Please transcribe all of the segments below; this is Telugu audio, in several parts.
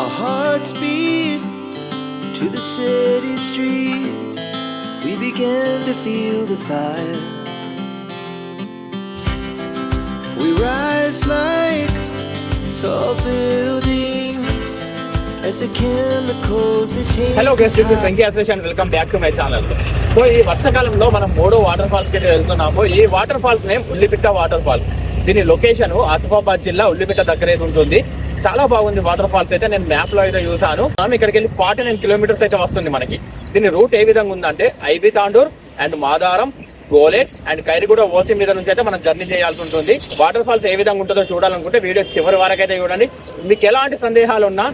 Our hearts beat to the city streets. We began to feel the fire. We rise like tall buildings as the chemicals they take. Hello guys, this is Venki Asresh and welcome back to my channel. So ఈ వర్షాకాలంలో మనం 3 వాటర్ ఫాల్స్ కి వెళ్తున్నాము. ఈ water falls name Ullipitta water falls. దీని లొకేషన్ ఆసిఫాబాద్ జిల్లా ఉల్లిపిట్ట దగ్గర అయితే ఉంటుంది. చాలా బాగుంది వాటర్ ఫాల్స్ అయితే. నేను మ్యాప్ లో అయితే చూసాను. మనం ఇక్కడికి వెళ్ళి 49 కిలోమీటర్స్ అయితే వస్తుంది మనకి. దీని రూట్ ఏ విధంగా ఉందంటే IB Tandur and Madaram, Golet and Kairiguda OC మీద నుంచి అయితే మనం జర్నీ చేయాల్సి ఉంటుంది. వాటర్ ఫాల్స్ ఏ విధంగా ఉంటుందో చూడాలనుకుంటే వీడియో చివరి వరకు అయితే చూడండి. మీకు ఎలాంటి సందేహాలు ఉన్నా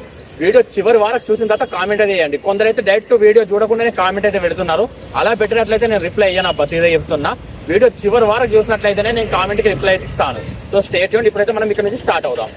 వీడియో చివరి వరకు చూసిన తర్వాత కామెంట్ అయితే చేయండి. కొందరైతే డైరెక్ట్ వీడియో చూడకుండానే కామెంట్ అయితే పెడుతున్నారు. అలా పెట్టినట్లయితే నేను రిప్లై అయ్యాను. అబ్బా సీదా చెప్తున్నా. వీడియో చివరి వరకు చూసినట్లయితేనే నేను కామెంట్కి రిప్లై ఇస్తాను. So stay tuned. ఇప్పుడైతే మనం ఇక్కడ నుంచి స్టార్ట్ అవుదాం.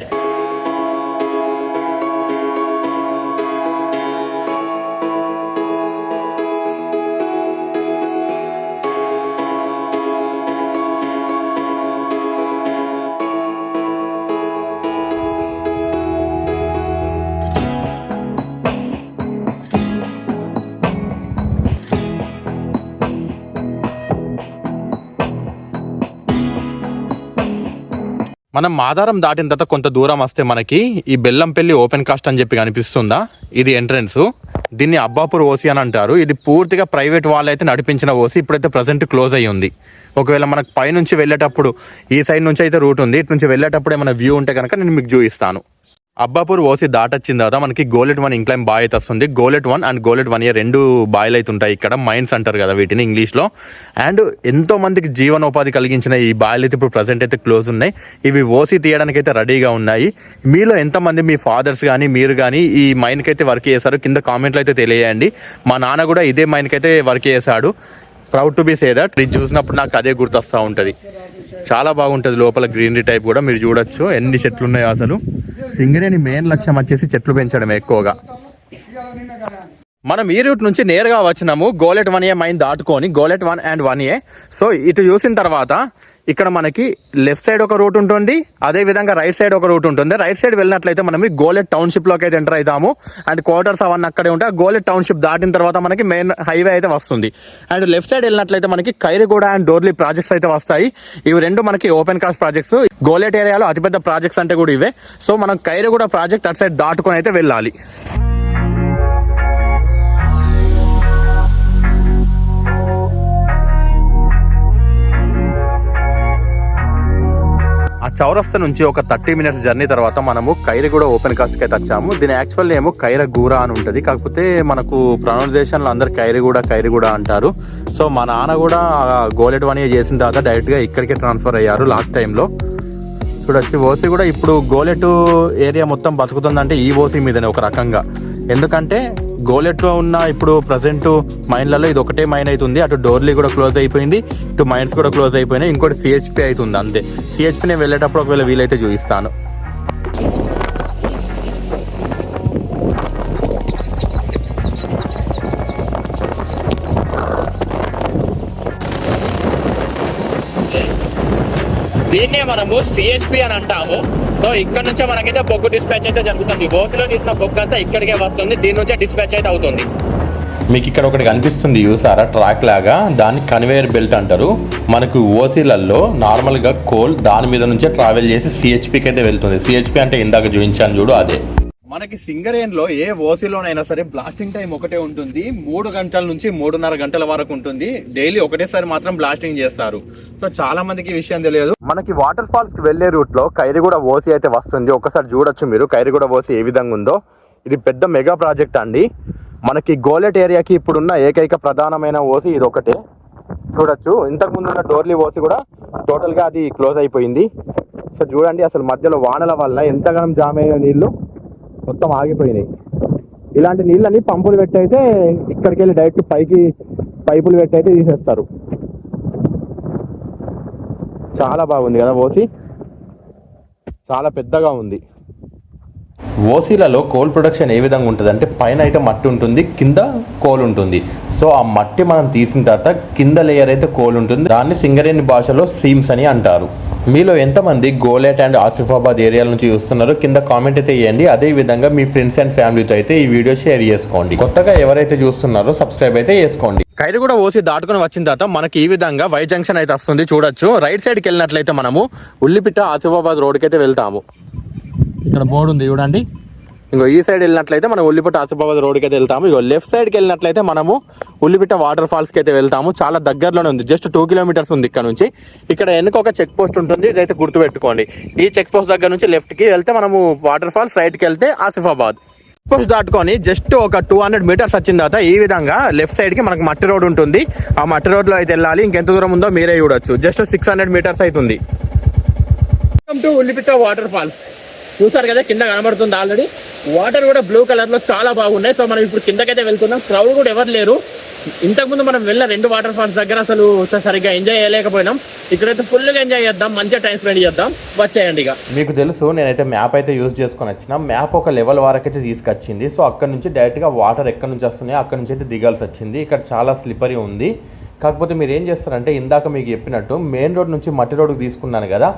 మనం మాదారం దాటిన తర్వాత కొంత దూరం వస్తే మనకి ఈ బెల్లంపల్లి ఓపెన్ కాస్ట్ అని చెప్పి కనిపిస్తుందా, ఇది ఎంట్రన్స్. దీన్ని అబ్బాపూర్ ఓసి అని అంటారు. ఇది పూర్తిగా ప్రైవేట్ వాళ్ళు అయితే నడిపించిన ఓసి. ఇప్పుడైతే ప్రజెంట్ క్లోజ్ అయ్యి ఉంది. ఒకవేళ మనకు పైనుంచి వెళ్ళేటప్పుడు ఈ సైడ్ నుంచి అయితే రూట్ ఉంది. ఇటు నుంచి వెళ్ళేటప్పుడు ఏమైనా వ్యూ ఉంటే కనుక నేను మీకు చూపిస్తాను. అబ్బాపూర్ ఓసి దాటొచ్చిన తర్వాత మనకి గోలెట్ 1 ఇంక్లైన్ బాయ్ అయితే వస్తుంది. గోలెట్ 1 అండ్ గోలెట్ 1A 2 బాయిలు అయితే ఉంటాయి. ఇక్కడ మైన్స్ అంటారు కదా వీటిని ఇంగ్లీష్లో. అండ్ ఎంతో మందికి జీవనోపాధి కలిగించిన ఈ బాయిలు అయితే ఇప్పుడు ప్రజెంట్ అయితే క్లోజ్ ఉన్నాయి. ఇవి ఓసి తీయడానికి అయితే రెడీగా ఉన్నాయి. మీలో ఎంతమంది మీ ఫాదర్స్ కానీ మీరు కానీ ఈ మైన్కి అయితే వర్క్ చేశారు కింద కామెంట్లో అయితే తెలియజేయండి. మా నాన్న కూడా ఇదే మైన్కి అయితే వర్క్ చేశాడు. Proud to be say that. ఇది చూసినప్పుడు నాకు అదే గుర్తొస్తూ ఉంటుంది. చాలా బాగుంటుంది. లోపల గ్రీనరీ టైప్ కూడా మీరు చూడొచ్చు ఎన్ని చెట్లు ఉన్నాయో. అసలు సింగరేణి మెయిన్ లక్ష్యం వచ్చేసి చెట్లు పెంచడం ఎక్కువగా. మనం ఈ రూట్ నుంచి నేరుగా వచ్చినాము. గోలెట్ 1A మైన్ దాటుకొని గోలెట్ 1 అండ్ 1A. సో ఇటు చూసిన తర్వాత ఇక్కడ మనకి లెఫ్ట్ సైడ్ ఒక రూట్ ఉంటుంది, అదే విధంగా రైట్ సైడ్ ఒక రూట్ ఉంటుంది. రైట్ సైడ్ వెళ్ళినట్లయితే మనం గోలెట్ టౌన్షిప్ లోకి అయితే ఎంటర్ అవుతాము. అండ్ క్వార్టర్స్ అవన్నీ అక్కడే ఉంటాయి. గోలెట్ టౌన్షిప్ దాటిన తర్వాత మనకి మెయిన్ హైవే అయితే వస్తుంది. అండ్ లెఫ్ట్ సైడ్ వెళ్ళినట్లయితే మనకి కైరిగూడ అండ్ డోర్లీ ప్రాజెక్ట్స్ అయితే వస్తాయి. ఇవి రెండు మనకి ఓపెన్ కాస్ట్ ప్రాజెక్ట్స్. గోలెట్ ఏరియాలో అతిపెద్ద ప్రాజెక్ట్స్ అంటే కూడా ఇవే. సో మనం కైరిగూడ ప్రాజెక్ట్ అటు సైడ్ దాటుకొని అయితే వెళ్ళాలి. ఆ చౌరస్తా నుంచి ఒక 30 మినిట్స్ జర్నీ తర్వాత మనము కైరిగూడ ఓపెన్ కాస్ట్కి అయితే వచ్చాము. దీని యాక్చువల్ ఏమో కైరగూర అని ఉంటుంది. కాకపోతే మనకు ప్రొనౌన్సియేషన్లో అందరు కైరిగూడ అంటారు. సో మా నాన్న కూడా గోలెట్ 1A చేసిన తర్వాత డైరెక్ట్గా ఇక్కడికే ట్రాన్స్ఫర్ అయ్యారు లాస్ట్ టైంలో. చూడొచ్చు ఓసీ కూడా ఇప్పుడు గోలెట్ ఏరియా మొత్తం బతుకుతుందంటే ఈ ఓసీ మీదనే ఒక రకంగా. ఎందుకంటే గోలెట్లో ఉన్న ఇప్పుడు ప్రజెంట్ మైన్లలో ఇది ఒకటే మైన్ అవుతుంది. అటు డోర్లీ కూడా క్లోజ్ అయిపోయింది, ఇటు మైన్స్ కూడా క్లోజ్ అయిపోయినాయి. ఇంకోటి CHP అవుతుంది అంతే. CHP నేను వెళ్ళేటప్పుడు ఒకవేళ వీలైతే చూపిస్తాను. దీన్నే మనము CHP అని అంటాము. సో ఇక్కడ నుంచే మనకైతే బొగ్గు డిస్పాచ్ అయితే జరుగుతుంది. ఓసిలో తీసిన బొగ్గు అంతా ఇక్కడికే వస్తుంది. దీని నుంచే డిస్పాచ్ అయితే అవుతుంది. మీకు ఇక్కడ ఒకటి కనిపిస్తుంది చూసారా, ట్రాక్ లాగా. దాన్ని కన్వేయర్ బెల్ట్ అంటారు. మనకు ఓసీలలో నార్మల్గా కోల్ దాని మీద నుంచే ట్రావెల్ చేసి CHPకి అయితే వెళ్తుంది. CHP అంటే ఇందాక చూపించాను చూడు, అదే. మనకి సింగరేణిలో ఏ ఓసీలోనైనా సరే బ్లాస్టింగ్ టైం ఒకటే ఉంటుంది. 3 గంటల నుంచి 3.5 గంటల వరకు ఉంటుంది. డైలీ ఒకటేసారి మాత్రం బ్లాస్టింగ్ చేస్తారు. సో చాలా మందికి ఈ విషయం తెలియదు. మనకి వాటర్ ఫాల్స్ కి వెళ్లే రూట్ లో కైరిగూడ ఓసీ అయితే వస్తుంది. ఒకసారి చూడొచ్చు మీరు కైరిగూడ ఓసీ ఏ విధంగా ఉందో. ఇది పెద్ద మెగా ప్రాజెక్ట్ అండి. మనకి గోలెట్ ఏరియాకి ఇప్పుడున్న ఏకైక ప్రధానమైన ఓసీ ఇది ఒకటే. చూడొచ్చు ఇంతకు ముందు ఉన్న డోర్లీ ఓసీ కూడా టోటల్ గా అది క్లోజ్ అయిపోయింది. సో చూడండి అసలు మధ్యలో వానల వల్ల ఎంతగానో జామ్ అయిన నీళ్లు మొత్తం ఆగిపోయినాయి. ఇలాంటి నీళ్ళని పంపులు పెట్టి అయితే ఇక్కడికి వెళ్ళి డైరెక్ట్ పైకి పైపులు పెట్టి అయితే తీసేస్తారు. చాలా బాగుంది కదా ఓసీ, చాలా పెద్దగా ఉంది. ఓసీలలో కోల్ ప్రొడక్షన్ ఏ విధంగా ఉంటుంది అంటే పైన అయితే మట్టి ఉంటుంది, కింద కోల్ ఉంటుంది. సో ఆ మట్టి మనం తీసిన తర్వాత కింద లేయర్ అయితే కోల్ ఉంటుంది. దాన్ని సింగరేణి భాషలో సీమ్స్ అని అంటారు. మీలో ఎంతమంది గోలేట్ అండ్ ఆసిఫాబాద్ ఏరియాల నుంచి చూస్తున్నారో కింద కామెంట్ అయితే చేయండి. అదే విధంగా మీ ఫ్రెండ్స్ అండ్ ఫ్యామిలీతో అయితే ఈ వీడియో షేర్ చేసుకోండి. కొత్తగా ఎవరైతే చూస్తున్నారో సబ్స్క్రైబ్ అయితే చేసుకోండి. ఖైరు కూడా ఓసి దాటుకుని వచ్చిన తర్వాత మనకి ఈ విధంగా వై జంక్షన్ అయితే వస్తుంది చూడొచ్చు. రైట్ సైడ్కి వెళ్ళినట్లయితే మనము ఉల్లిపిట్ట ఆసిఫాబాద్ రోడ్కి అయితే వెళ్తాము. ఇక్కడ బోర్డు ఉంది చూడండి. ఇంకో ఈ సైడ్ వెళ్ళినట్లయితే మనం ఉల్లిపిట్ట ఆసిఫాబాద్ రోడ్కి అయితే వెళ్తాము. ఇగో లెఫ్ట్ సైడ్కి వెళ్ళినట్లయితే మనము ఉల్లిపిట్ట వాటర్ ఫాల్స్కి అయితే వెళ్తాము. చాలా దగ్గరలోనే ఉంది, జస్ట్ 2 కిలోమీటర్స్ ఉంది ఇక్కడ నుంచి. ఇక్కడ వెనుక ఒక చెక్ పోస్ట్ ఉంటుంది, ఇదైతే గుర్తుపెట్టుకోండి. ఈ చెక్ పోస్ట్ దగ్గర నుంచి లెఫ్ట్కి వెళ్తే మనము వాటర్ ఫాల్స్, రైట్కి వెళ్తే ఆసిఫాబాద్. చెక్ పోస్ట్ దాటుకొని జస్ట్ ఒక 200 మీటర్స్ వచ్చిన తర్వాత ఈ విధంగా లెఫ్ట్ సైడ్కి మనకు మట్టి రోడ్ ఉంటుంది. ఆ మట్టి రోడ్లో అయితే వెళ్ళాలి. ఇంకెంత దూరం ఉందో మీరే చూడొచ్చు. జస్ట్ 600 మీటర్స్ అవుతుంది. Welcome to Ullipitta water falls. చూసారు కదా, కింద కనబడుతుంది ఆల్రెడీ. వాటర్ కూడా బ్లూ కలర్ లో చాలా బాగున్నాయి. సో మనం ఇప్పుడు కిందకైతే వెళ్తున్నాం. క్రౌడ్ కూడా ఎవరు లేరు. ఇంతకుముందు మనం వెళ్ళిన 2 వాటర్ ఫాల్స్ దగ్గర అసలు సరిగ్గా ఎంజాయ్ చేయలేకపోయినాం. ఇక్కడైతే ఫుల్గా ఎంజాయ్ చేద్దాం, మంచిగా టైం స్పెండ్ చేద్దాం. వచ్చేయండి. ఇక మీకు తెలుసు, నేనైతే మ్యాప్ అయితే యూజ్ చేసుకొని వచ్చిన. మ్యాప్ ఒక లెవెల్ వరకు అయితే తీసుకొచ్చింది. సో అక్కడ నుంచి డైరెక్ట్గా వాటర్ ఎక్కడి నుంచి వస్తున్నాయో అక్కడ నుంచి అయితే దిగాల్సి వచ్చింది. ఇక్కడ చాలా స్లిప్పరీ ఉంది. కాకపోతే మీరు ఏం చేస్తారంటే, ఇందాక మీకు చెప్పినట్టు మెయిన్ రోడ్ నుంచి మట్టి రోడ్డుకి తీసుకున్నాను కదా,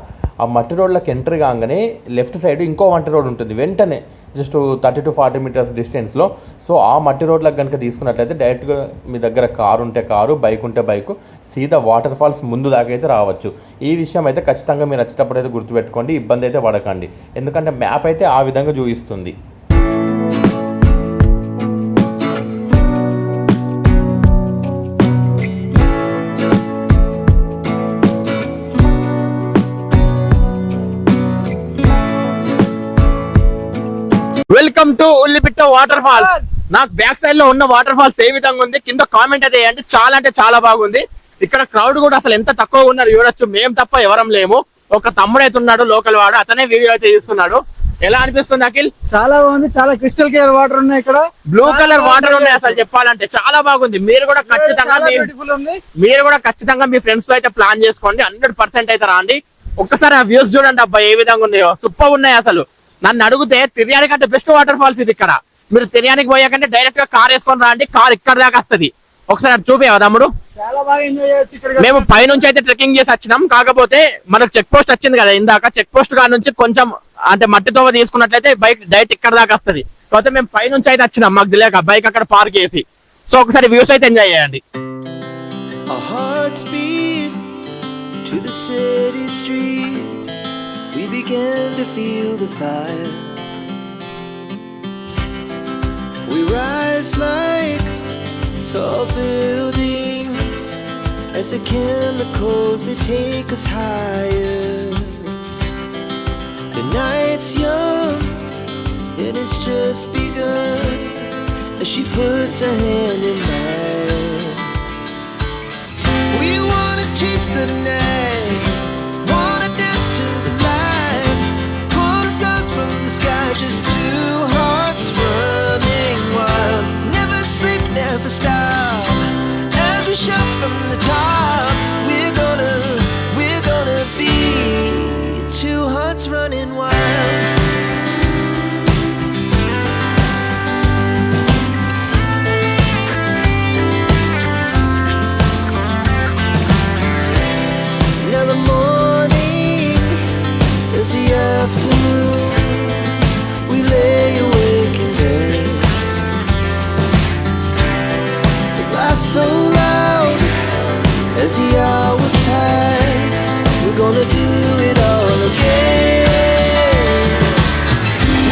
ఆ మట్టి రోడ్లోకి ఎంట్రీ కాగానే లెఫ్ట్ సైడ్ ఇంకో మట్టి రోడ్ ఉంటుంది వెంటనే, జస్ట్ 30 to 40 మీటర్స్ డిస్టెన్స్లో. సో ఆ మట్టి రోడ్లకు కనుక తీసుకున్నట్లయితే డైరెక్ట్గా మీ దగ్గర కారు ఉంటే కారు, బైక్ ఉంటే బైక్, సీదా వాటర్ ఫాల్స్ ముందు దాకా అయితే రావచ్చు. ఈ విషయం అయితే ఖచ్చితంగా మీరు వచ్చేటప్పుడు అయితే గుర్తుపెట్టుకోండి, ఇబ్బంది అయితే పడకండి. ఎందుకంటే మ్యాప్ అయితే ఆ విధంగా చూపిస్తుంది. Welcome to Ullipitta water falls. నాకు బ్యాక్ సైడ్ లో ఉన్న వాటర్ ఫాల్స్ ఏ విధంగా ఉంది కింద కామెంట్ అయితే చేయండి. చాలా అంటే చాలా బాగుంది. ఇక్కడ క్రౌడ్ కూడా అసలు ఎంత తక్కువ ఉన్నారు చూడొచ్చు. మేము తప్ప ఎవరం లేము. ఒక తమ్ముడు అయితే ఉన్నాడు లోకల్ వాడు, అతనే వీడియో అయితే తీస్తున్నాడు. ఎలా అనిపిస్తుంది అఖిల్? చాలా బాగుంది. చాలా క్రిస్టల్ క్లియర్ వాటర్ ఉన్నాయి. ఇక్కడ బ్లూ కలర్ వాటర్ ఉన్నాయి. అసలు చెప్పాలంటే చాలా బాగుంది. మీరు కూడా ఖచ్చితంగా మీ ఫ్రెండ్స్ తో అయితే ప్లాన్ చేసుకోండి. 100% అయితే రాండి. ఒక్కసారి ఆ వ్యూస్ చూడండి అబ్బా, ఏ విధంగా ఉన్నాయో. సూపర్ ఉన్నాయి అసలు. నన్ను అడిగితే తిర్యాని కంటే బెస్ట్ వాటర్ ఫాల్స్ ఇది. ఇక్కడ మీరు తిర్యానికి పోయాకంటే డైరెక్ట్ గా కార్ వేసుకొని రాండి. కార్ ఇక్కడ దాకా వస్తుంది. ఒకసారి చూపేవా తమ్ముడు? చాలా బాగా ఎంజాయ్ చేయొచ్చు. మేము పైనుంచి అయితే ట్రెక్కింగ్ చేసి వచ్చినాం. కాకపోతే మనకు చెక్ పోస్ట్ వచ్చింది కదా ఇందాక, చెక్ పోస్ట్ గా నుంచి కొంచెం అంటే మట్టి తోవ తీసుకున్నట్లయితే బైక్ డైరెక్ట్ ఇక్కడ దాకా వస్తుంది. కాకపోతే మేము పైనుంచి అయితే వచ్చినాం, మాకు తెలియక బైక్ అక్కడ పార్క్ చేసి. సో ఒకసారి వ్యూస్ అయితే ఎంజాయ్ చేయండి. Our hearts beat to the city streets. We began to feel the fire. We rise like tall buildings as the chemicals they take us higher. The night's young and it's just begun as she puts her hand in mine. We wanna chase the night, wanna dance to the light, pull the stars from the sky, just 2 hearts running wild. Never sleep, never stop, as we shout from the top. We're gonna be 2 hearts running wild. Now the morning is the afternoon. We lay awake in bed. The laughs so loud as the hours pass. We're gonna do it all again.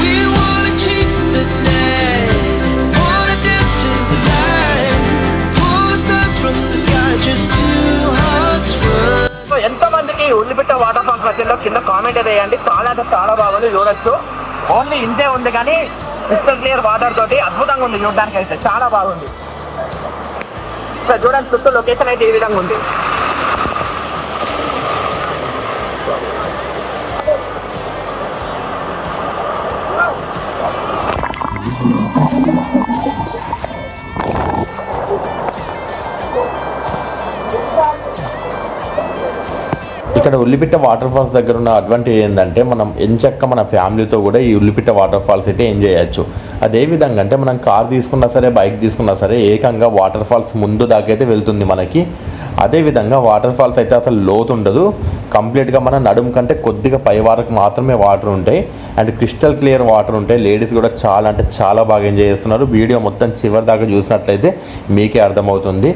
We wanna chase the night, wanna dance to the light, pull the stars from the sky, just 2 hearts run. ఎంత మందికి ఉల్లిపిట్ట వాటర్ ఫాల్స్ మధ్యలో కింద కామెంట్ అయితే వేయండి. చాలా అంటే చాలా బాగుంది చూడొచ్చు. ఓన్లీ ఇంతే ఉంది కానీ క్రిస్టల్ క్లియర్ వాటర్ తోటి అద్భుతంగా ఉంది చూడడానికి. అయితే చాలా బాగుంది. ఇక్కడ చూడండి, చుట్టూ లొకేషన్ అయితే ఈ విధంగా ఉంది. ఇక్కడ ఇక్కడ ఉల్లిపిట్ట వాటర్ ఫాల్స్ దగ్గర ఉన్న అడ్వాంటేజ్ ఏంటంటే మనం ఎంచక్క మన ఫ్యామిలీతో కూడా ఈ ఉల్లిపిట్ట వాటర్ ఫాల్స్ అయితే ఎంజాయ్ చేయొచ్చు. అదేవిధంగా అంటే మనం కార్ తీసుకున్నా సరే బైక్ తీసుకున్నా సరే ఏకంగా వాటర్ ఫాల్స్ ముందు దాకా అయితే వెళ్తుంది మనకి. అదేవిధంగా వాటర్ ఫాల్స్ అయితే అసలు లోతు ఉండదు, కంప్లీట్గా మన నడుము కంటే కొద్దిగా పై వరకు మాత్రమే వాటర్ ఉంటాయి అండ్ క్రిస్టల్ క్లియర్ వాటర్ ఉంటాయి. లేడీస్ కూడా చాలా అంటే చాలా బాగా ఎంజాయ్ చేస్తున్నారు. వీడియో మొత్తం చివరి దాకా చూసినట్లయితే మీకే అర్థమవుతుంది.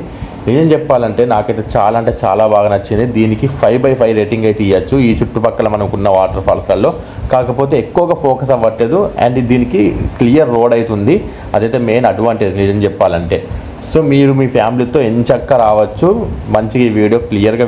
నిజం చెప్పాలంటే నాకైతే చాలా అంటే చాలా బాగా నచ్చింది. దీనికి 5/5 రేటింగ్ అయితే ఇవ్వచ్చు ఈ చుట్టుపక్కల మనకున్న వాటర్ ఫాల్స్లలో. కాకపోతే ఎక్కువగా ఫోకస్ అవ్వట్లేదు అండ్ దీనికి క్లియర్ రోడ్ అవుతుంది, అదైతే మెయిన్ అడ్వాంటేజ్ నిజం చెప్పాలంటే. సో మీరు మీ ఫ్యామిలీతో ఎంచక్క రావచ్చు. మంచిగా ఈ వీడియో క్లియర్గా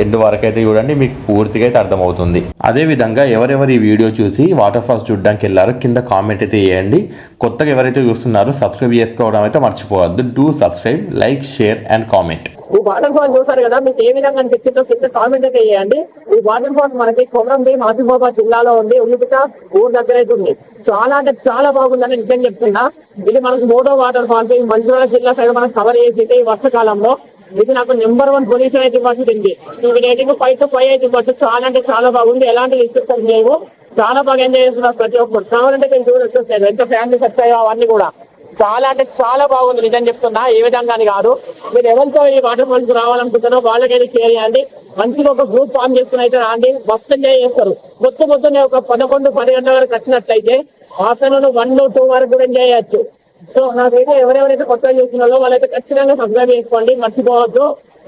ఎండ్ వరకు అయితే చూడండి, మీకు పూర్తిగా అయితే అర్థమవుతుంది. అదేవిధంగా ఎవరెవరు ఈ వీడియో చూసి వాటర్ ఫాల్స్ చూడడానికి వెళ్ళారో కింద కామెంట్ అయితే చేయండి. కొత్తగా ఎవరైతే చూస్తున్నారో సబ్స్క్రైబ్ చేసుకోవడం అయితే మర్చిపోవద్దు. Do subscribe, like, share and comment. ఈ వాటర్ ఫాల్ చూసారు కదా, మీకు ఏ విధంగా అనిపించిందో కింద కామెంట్ అయితే చేయండి. ఈ వాటర్ ఫాల్ మనకి కొమరంభీం ఆసిఫాబాద్ జిల్లాలో ఉంది, ఉల్లిపిట్ట ఊరు దగ్గర అయితే ఉంది. చాలా అంటే చాలా బాగుందని నిజం చెప్తున్నా. ఇది మనకు మోటో వాటర్ ఫాల్స్ ఈ మంచిర్యాల జిల్లా సైడ్ మనం కవర్ చేసి ఈ వర్షాకాలంలో ఇది నాకు నెంబర్ 1 పొజిషన్ అయితే ఇవ్వాల్సింది. ఇది రేటింగ్ 5 to 5 అయితే ఇవ్వచ్చు. చాలా అంటే చాలా బాగుంది, ఎలాంటి రిస్ట్రిక్షన్స్ లేవు. చాలా బాగా ఎంజాయ్ చేస్తున్నారు ప్రతి ఒక్కరు. కావాలంటే నేను చూడొచ్చు ఎంత ఫ్యామిలీస్ వచ్చాయో అవన్నీ కూడా. చాలా అంటే చాలా బాగుంది నిజం చెప్తున్నా, ఏ విధంగా అని కాదు. మీరు ఎవరితో ఈ వాటర్ ఫాల్స్ రావాలనుకుంటారో వాళ్ళకైతే షేర్ చేయండి. మంచిగా ఒక గ్రూప్ ఫామ్ చేసుకుని అయితే రాండి, మస్తు ఎంజాయ్ చేస్తారు. పొద్దున్నే ఒక 11-10 గంటల వరకు వచ్చినట్లయితే ఆఫ్టర్నూన్ 1-2 వరకు కూడా ఎంజాయ్ చేయొచ్చు. సో నాకైతే ఎవరెవరైతే కొత్తగా చేస్తున్నారో వాళ్ళైతే ఖచ్చితంగా సబ్స్క్రైబ్ చేసుకోండి, మర్చిపోవద్దు.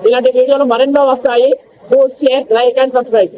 ఇలాంటి వీడియోలు మరెన్నో వస్తాయి. Share, like and subscribe.